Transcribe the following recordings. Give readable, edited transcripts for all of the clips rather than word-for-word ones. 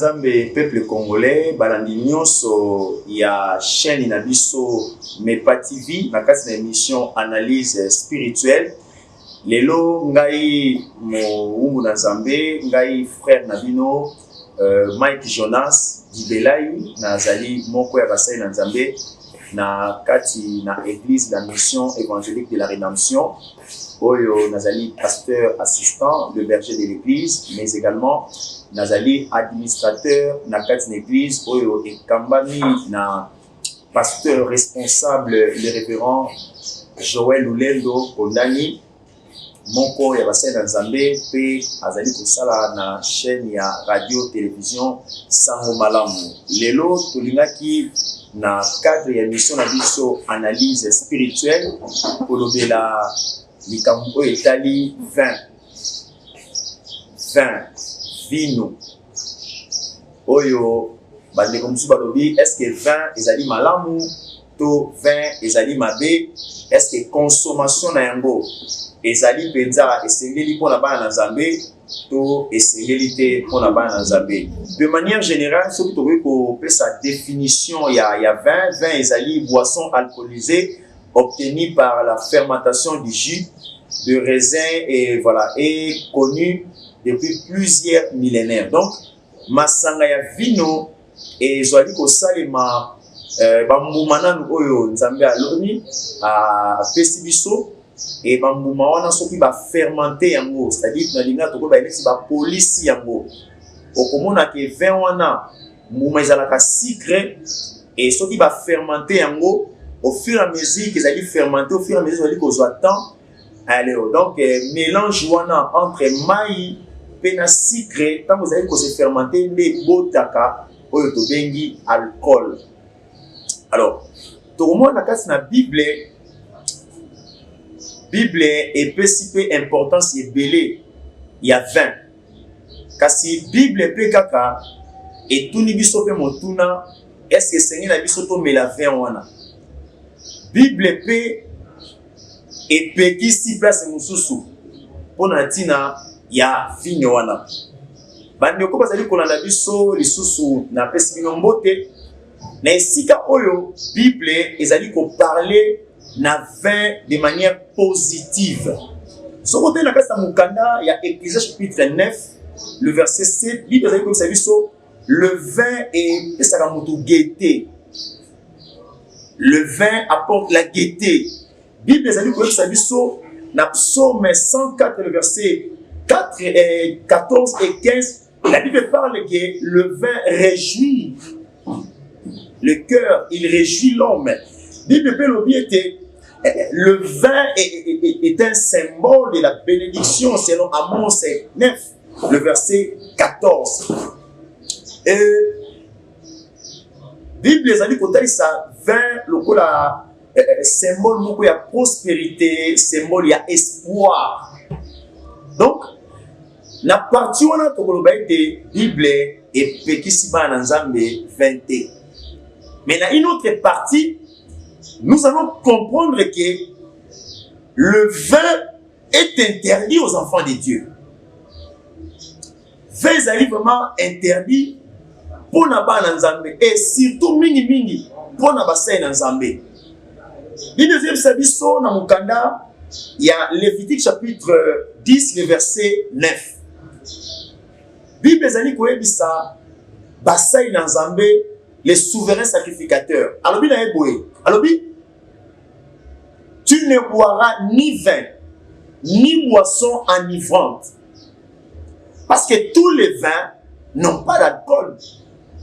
Nzambe peuple congolais balandi nyonso ya chaîne na biso Mepa TV na kati na émission analyse spirituelle. Lelo ngai mo na Nzambe ngai frère Nabino Mike Jonas Dibelai nazali moko ya basai na Nzambe na kati na église la mission évangélique de la rédemption. Oyo nazali pasteur assistant, le berger de l'église, mais également nazali administrateur na kati na église oyo ekambami na pasteur responsable le révérend Joël Lulendo Kondani moko ya basai na Nzambe pe azali kosala na chaîne ya radio télévision Sango Malamu. Lelo tolingaki na cadre ya mission na biso analyse spirituelle kolobela likambo etali 20 vino oyo bandeko mosusu balobi est-ce que 20 ezali malamu to 20 ezali mabe, est-ce que consommation na yango ezali penza esengeli mpona bana na Nzambe to esengeli te mpona bana na Nzambe. De manière générale soki tokoki kopesa définition ya 20 ezali boisson alcoolisée obtenue par la fermentation du jus de raisin et voilà est connu depuis plusieurs millénaires. Donc masanga ya vino et zoali ko salema bambuma nanu oyo Nzambe aloni a pesi biso et bambuma wana soki ba fermenter yango, c'est-à-dire na linga toko ba elisi ba polisi yango okomona ke vin wana mbuma ezalaka sucre et soki ba fermenter yango au fur et à mesure qu'ils allaient fermenter, au fur et à mesure qu'ils allaient temps. Alors, donc, mélange entre maï et sucre, quand vous allez se fermenter, les botaka, ou bengi alcool. Alors, tout le monde a cassé la Bible est peu importance et belé. Il y a 20. Kasi Bible peut kaka et tout ni biso pe motuna, est-ce que Seigneur la biso to me la 20 wana? Bible pe epekisi place mususu pona tina ya vino wana. Bandeko bazali kolanda biso lisusu na pesi bino mbote na esika oyo Bible ezali ko parler na vin de manière positive. Sokote na kasa mukanda ya Ecclésiaste chapitre 9 le verset 7 Bible ezali ko biso le vin est pesaka mutu gaieté. Le vin apporte la gaieté. Bible ezali ko biso na psaume 104 le verset 14 et 15. La Bible parle que le vin réjouit le cœur, il réjouit l'homme. Bible peut l'objet le vin est un symbole de la bénédiction selon Amos 9 le verset 14. Bible ezali kotali sa vin lokola symbole moko ya prospérité, symbole ya espoir. Donc na partie wana tokoloba ete Bible epekisi bana Nzambe 20. Mais dans une autre partie, nous allons comprendre que le vin est interdit aux enfants de Dieu. Vin est vraiment interdit pour na bana Nzambe et surtout mingi pour na basai na Nzambe. Le deuxième sabiso na mukanda, il y a Lévitique chapitre 10 le verset 9. Bible ezali koyebisa basai na Nzambe les souverains sacrificateurs. Alobi na eboye. Alobi tu ne boiras ni vin ni boisson enivrante. Parce que tous les vins n'ont pas d'alcool.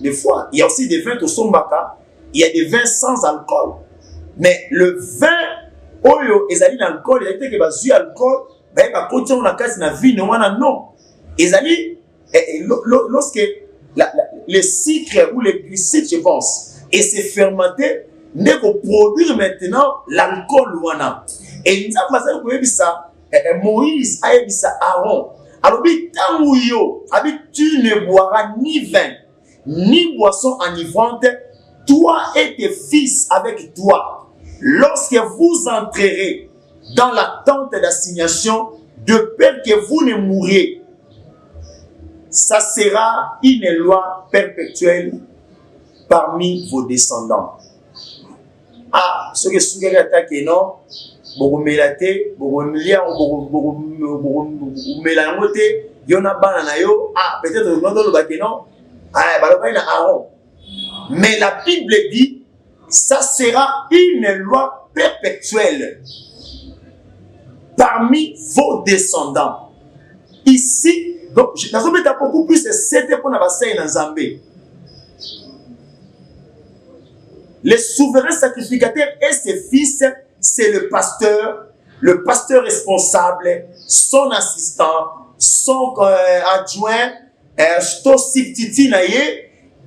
Des fois, il y a aussi des vins au sombaka, il y a des vins sans alcool. Mais le vin oyo ezali d'alcool, il y a été que bazu alcool, ben ba côté on a casse na vie non ezali lorsque le sucre ou le glycide je pense et c'est fermenté ne ko produire maintenant l'alcool wana. Et nous avons vu ça Moïse a dit ça Aaron. Alors tu ne boiras ni vin ni boisson enivrante, toi et tes fils avec toi, lorsque vous entrerez dans la tente d'assignation, de peur que vous ne mouriez. ça sera une loi perpétuelle parmi vos descendants. Ah, ce que vous avez attaqué, non? Vous melate, vous mélangote, yona banana yo. Ah, peut-être que vous avez non? Ah, Aaron. Mais la Bible dit, ça sera une loi perpétuelle parmi vos descendants. Ici, donc, je vais mettre beaucoup plus, c'était pour nous Zambé. Le souverain sacrificateur et ses fils, c'est le pasteur responsable, son assistant, son adjoint,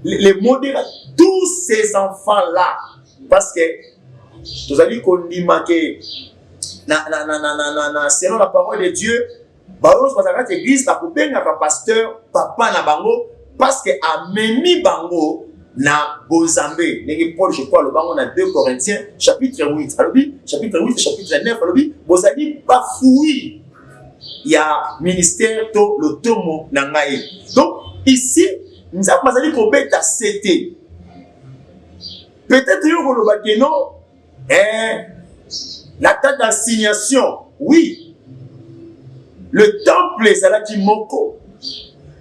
les modérateurs, tous ces enfants-là. Parce que, vous avez dit qu'on dit que, selon la parole de Dieu, l'église, la pasteur, papa na bango, parce que ameni bango na bozambe. Paul, je crois, le bango na 2 Corinthiens, chapitre 8, chapitre 8, chapitre 9, bozali bafoui. Il y a ministère to le tomo nangaye. Donc, ici, nous avons dit qu'on peut accepter. Peut-être que non, la date d'assignation, oui. Le temple est là qui moko.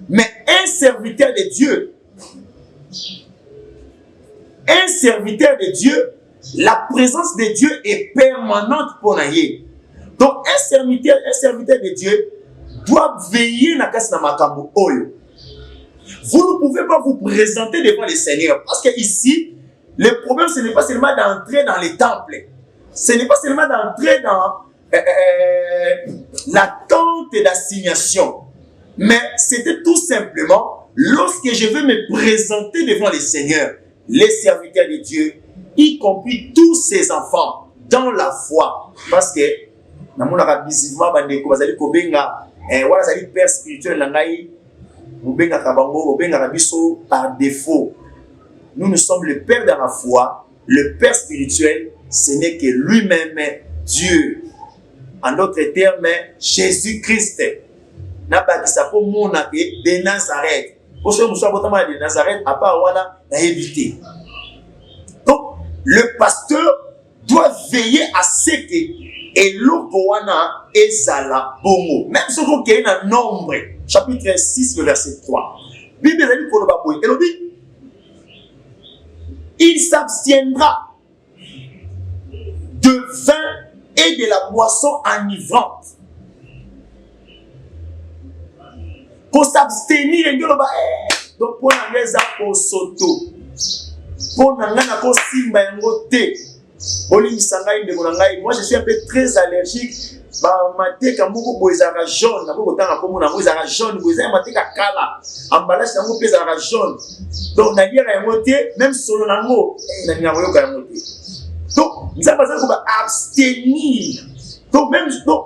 Mais un serviteur de Dieu, la présence de Dieu est permanente pour naïe. Donc un serviteur de Dieu doit veiller na kasi na makambo oyo. Vous ne pouvez pas vous présenter devant le Seigneur. Parce que ici, le problème, ce n'est pas seulement d'entrer dans les temples. Ce n'est pas seulement d'entrer dans la tente d'assignation. Mais c'était tout simplement, lorsque je veux me présenter devant le Seigneur, les serviteurs de Dieu, y compris tous ses enfants, dans la foi. Parce que, dans mon arabisme, père spirituel, par défaut. Nous sommes le Père dans la foi, le Père spirituel, ce n'est que lui-même, Dieu. En d'autres termes, Jésus-Christ. N'a pas dit ça pour mon de Nazareth. Pour ce que nous sommes de Nazareth, à part Wana, a évité. Donc, le pasteur doit veiller à ce que et l'Okowana ezala bongo. Même ce qu'on a un nombre, chapitre 6, le verset 3. Bible dit pour le baboui. Et le dit, il s'abstiendra de vin et de la boisson enivrante. Pour s'abstenir, donc pour n'aller pour soto, pour n'aller pour simba yangote. Moi je suis un peu très allergique. Mateka moko boizaka jaune, na boko tanga komo na boizaka jaune, boizaka mateka kala. Emballage nango pezaka jaune. Donc na liera yangote, même solo nango, na nyamo yoka yangote. Donc nous avons besoin de abstenir. Donc même donc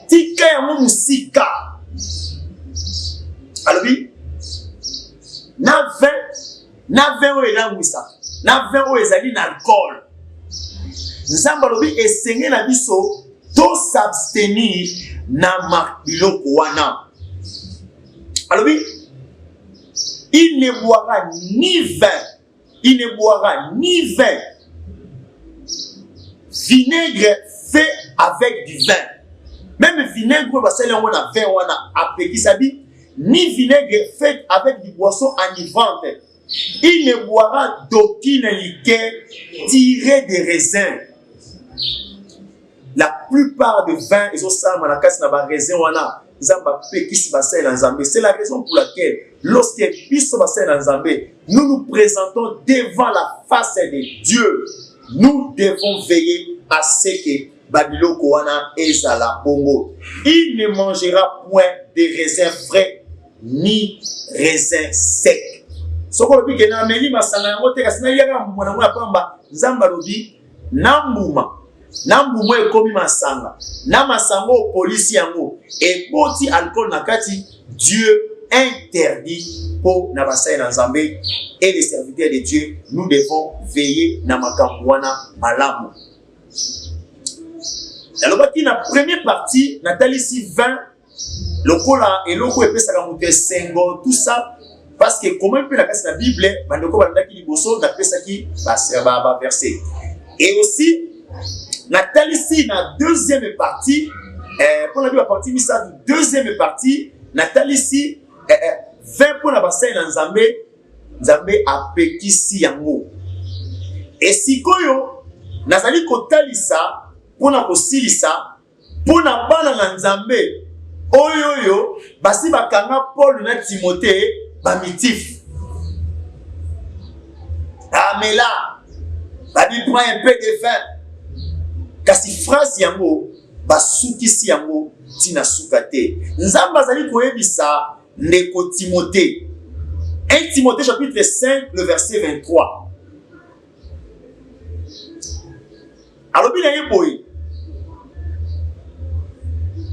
tika yango musika. Alors oui, na vin o elangwisa, na vin o ezali na alcool. Nzamba lobi esenge na biso to s'abstenir na biloko wana. Alors oui, il ne boira ni vin, vinaigre fait avec du vin. Même vinaigre parce que on a vin wana apeki sabi ni vinaigre fait avec du boisson enivrante. Il ne boira d'aucune liqueur tirée des raisins. La plupart des vins, ils ont ça, c'est la raison pour laquelle, lorsque nous nous présentons devant la face de Dieu, nous devons veiller à ce que Babylone Koana ezala bongo. Il ne mangera point de raisins frais ni raisins secs. Soko lobi ke na meli masanga yango te kasi na yaka mwana mwana pamba nzamba lobi Nambuma ekomi masanga. Na masango polisi yango eboti alcool na kati. Dieu interdit pour na basai na Nzambe et les serviteurs de Dieu. Nous devons veiller na makambo wana malamu. Alors, la première partie, Nathalie, 20, lokola eloko epesaka moto esengo tout ça parce que comment il peut la casse la Bible bandeko bandaki liboso na pesaki ba verset et aussi Nathalie ici na deuxième partie pour la partie misa deuxième partie Nathalie ici 20 pour la bassin na Nzambe apekisi yango et sikoyo nazali kotalisa pona kosilisa pona bana na Nzambe oyoyo basi bakanga Paul na Timothée bamitif amela babi prend un peu de vin kasi phrase yango basukisi yango tina sukate Nzambe azali koyebisa ndeko Timothée 1 Timothée chapitre 5 le verset 23 alors bien yeboy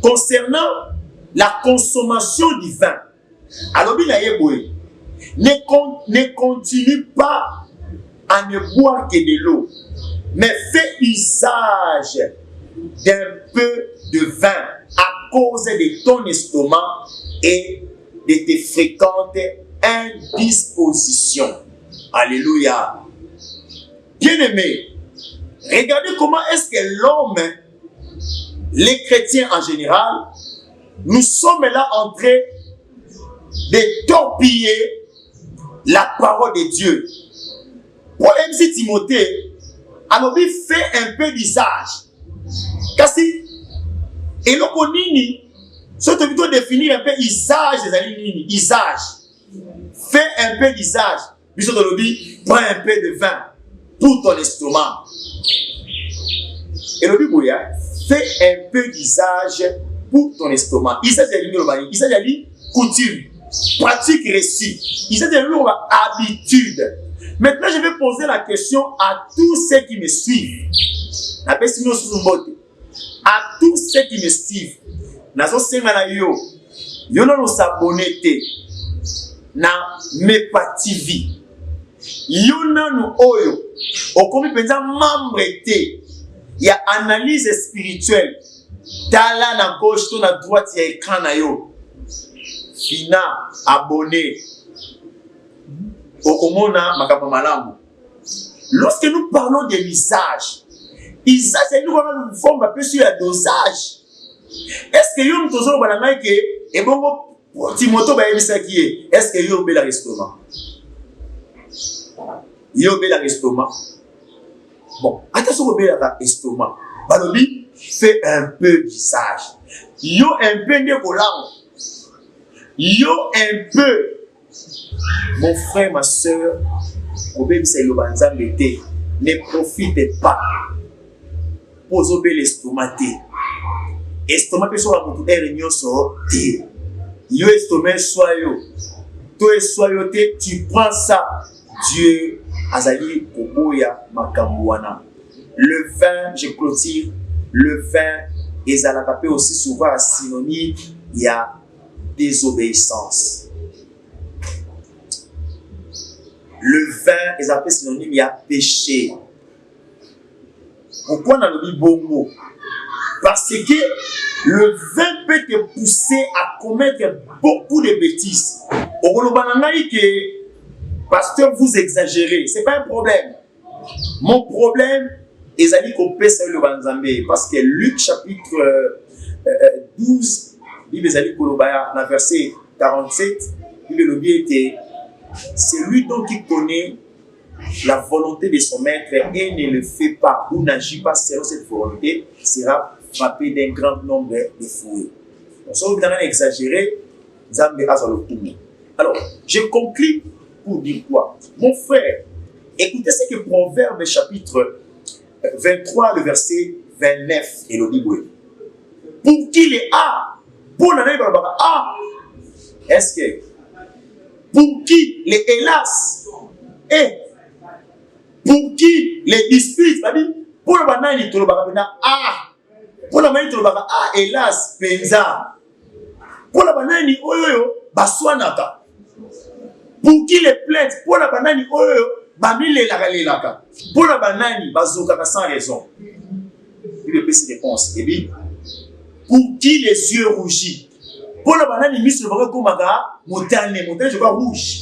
concernant la consommation du vin. Alors, ne continue pas à ne boire que de l'eau, mais fais usage d'un peu de vin à cause de ton estomac et de tes fréquentes indispositions. Alléluia. Bien-aimés, regardez comment est-ce que l'homme, les chrétiens en général, nous sommes là en train de torpiller la parole de Dieu. Pour MC Timothée, alors il fait un peu d'usage. Car si, et l'on connaît, c'est plutôt définir un peu usage des aliments, usage. Fais un peu d'usage. Bisous de l'objet, prends un peu de vin pour ton estomac. Et l'objet, fais un peu d'usage pour ton estomac. Il s'agit de coutume, pratique reçue. Il s'agit de habitude. Maintenant, je vais poser la question à tous ceux qui me suivent. À tous ceux qui me suivent. Nazo sengana yo. Yo no s'abonner na Mepa TV. Yo no oyo. Okomi penza membre te. Il y a analyse spirituelle. Tala na gauche, to na droite, il y a écran na yo. Fina, abonné. Okomona, makapa malamu. Lorsque nous parlons de l'usage, c'est nous une forme un peu sur le dosage. Est-ce que yo mtozo bananga ke et bon Timothée ba yebisa ki est-ce que yo be la restaurant? Yo be la restaurant. Bon, attention au be la restaurant. Balobi fait un peu d'usage. Yo un peu de volant. Yo un peu. Mon frère, ma soeur, ne profitez pas. Pour l'estomac. Estomac peut soit pour une réunion sur yo estomac soit yo. Toi soit yo tu prends ça. Dieu azali koboya makambuana. Le vin, je clôture. Le vin est à la papier aussi souvent synonyme. Il y a désobéissance. Le vin est appelé synonyme, il y a péché. Pourquoi on a le dit bongo? Parce que le vin peut te pousser à commettre beaucoup de bêtises. Au Golobananaï que pasteur vous exagérez, c'est pas un problème. Mon problème est à dire qu'on peut saluer le Banzambé. Parce que Luc chapitre 12, il est allé pour le verset 47, il le bien était. C'est lui donc qui connaît la volonté de son maître et ne le fait pas ou n'agit pas selon cette volonté, sera frappé d'un grand nombre de fouets. Donc, si vous voulez exagérer, alors, je conclue pour dire quoi? Mon frère, écoutez ce que Proverbe chapitre 23, le verset 29, et le dit. Pour qui les a, pour l'année, est-ce que pour qui les hélas et pour qui les disputes, pour le banani to le bakapena pour la mani to le baka hélas penza pour la banani oyoyo baswanaka pour qui les plaintes pour la banani oyoyo bamile la pour la banani bazokaka sans raison il me pèse réponse et bien pour qui les yeux rougis Pour la banane, il mise le bras comme un montagne, je vois rouge.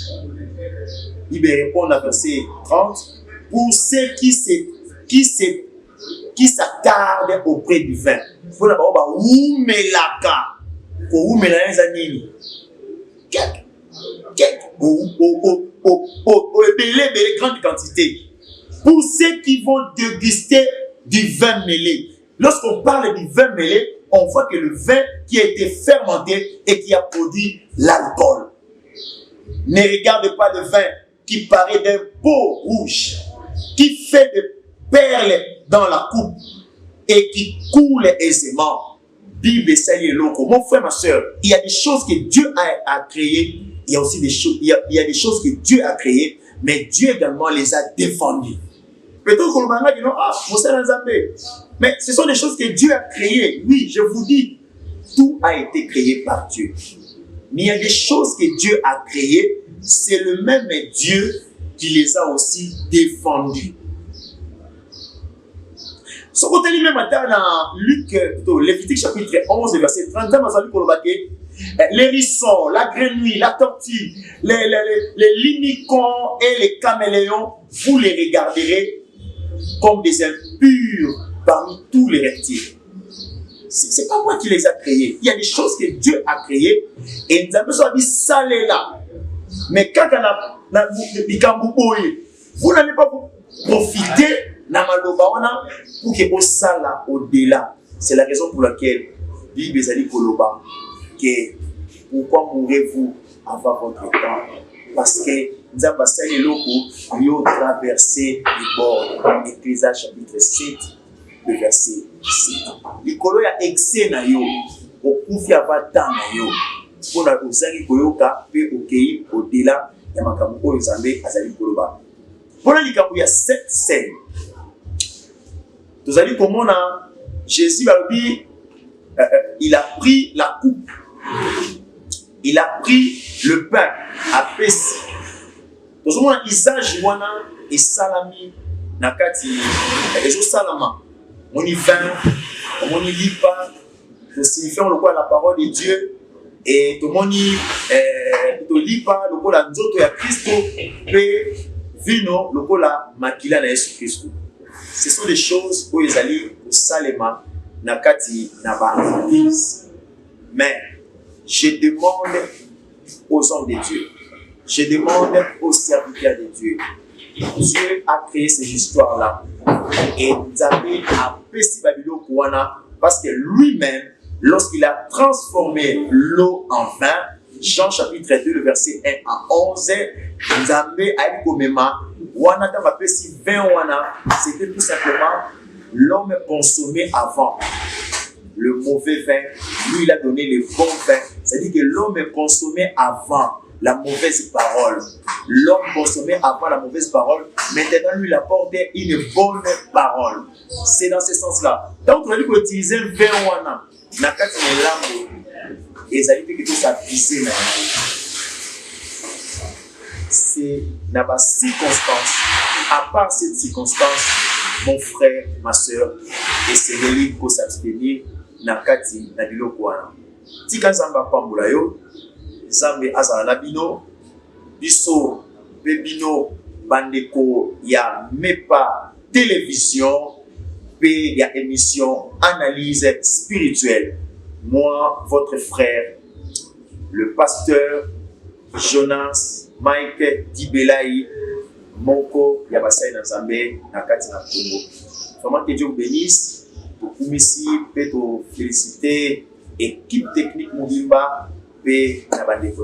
Il répond à verset 30. Pour ceux qui s'attardent auprès du vin. Pour la banane, où melaka, où melaka zanini. Belé, grande quantité. Pour ceux qui vont déguster du vin mêlé. Lorsqu'on parle du vin mêlé, on voit que le vin qui a été fermenté et qui a produit l'alcool. Ne regarde pas le vin qui paraît d'un pot rouge, qui fait des perles dans la coupe et qui coule aisément. Bible salut loco. Mon frère, ma soeur, il y a des choses que Dieu a créées. Il y a aussi des choses, il y a des choses que Dieu a créées, mais Dieu également les a défendues. Peut-être qu'on va dire non, mais ce sont des choses que Dieu a créées. Oui, je vous dis, tout a été créé par Dieu. Mais il y a des choses que Dieu a créées, c'est le même Dieu qui les a aussi défendues. Ce qu'on dit même matin dans Luc, Lévitique chapitre 11, verset 30, les hérissons, la grenouille, la tortue, les limicons et les caméléons, vous les regarderez comme des impurs parmi tous les reptiles. C'est pas moi qui les a créés. Il y a des choses que Dieu a créées et nous avons dit ça là. Mais quand on a vous n'allez pas profiter pour que au sala au-delà. C'est la raison pour laquelle Bible est Koloba que pourquoi mourrez-vous avant votre temps? Parce que nous avons passé loko traversé le bord. Ecclésiaste chapitre 7, le verset 7. Likolo ya excès na yo, okufi avata na yo. Pour la kozangi koyoka pe okei au-delà ya makambo oyo Nzambe azali koloba. Pour la likambo ya 7 scènes. Nous allons comprendre Jésus il a pris la coupe. Il a pris le pain à Pessi. Nous avons un usage et salami nakati et salama. On y vin, on y lit pas. Nous signifions le quoi la parole de Dieu et tout le monde y lit pas le quoi la nzoto ya Christo et vino le quoi la makila na Jésus Christ. Ce sont des choses où ils allaient au salema nakati na ba église. Mais je demande aux hommes de Dieu, je demande aux serviteurs de Dieu. Dieu a créé ces histoires-là et Nzambe a pessi Babylone Kouana parce que lui-même, lorsqu'il a transformé l'eau en vin, Jean chapitre 2, le verset 1 à 11, Nzambe a dit komema wana tamba pessi vin wana, c'était tout simplement l'homme consommé avant. Le mauvais vin, lui il a donné le bon vin. C'est-à-dire que l'homme est consommé avant la mauvaise parole. L'homme consommé avant la mauvaise parole, maintenant lui il apporte une bonne parole. C'est dans ce sens-là. Donc on a dit qu'on utilisait un vin wana. Nakati melambo. Et ça dit que tout ça visé. C'est dans ma circonstance. À part cette circonstance, mon frère, ma soeur, essayez de s'abstenir nakati na biloko wana. Tika Nzamba pambula yo, Nzambe azala na bino, biso bebino bandeko ya MEPA télévision, pe ya émission analyse spirituelle. Moi, votre frère, le pasteur Jonas Mike Dibelai, Moko Yabasai Nzambe nakati na Congo. Vraiment que Dieu vous bénisse. Pour ici, peut féliciter équipe technique Mobimba, et la bande de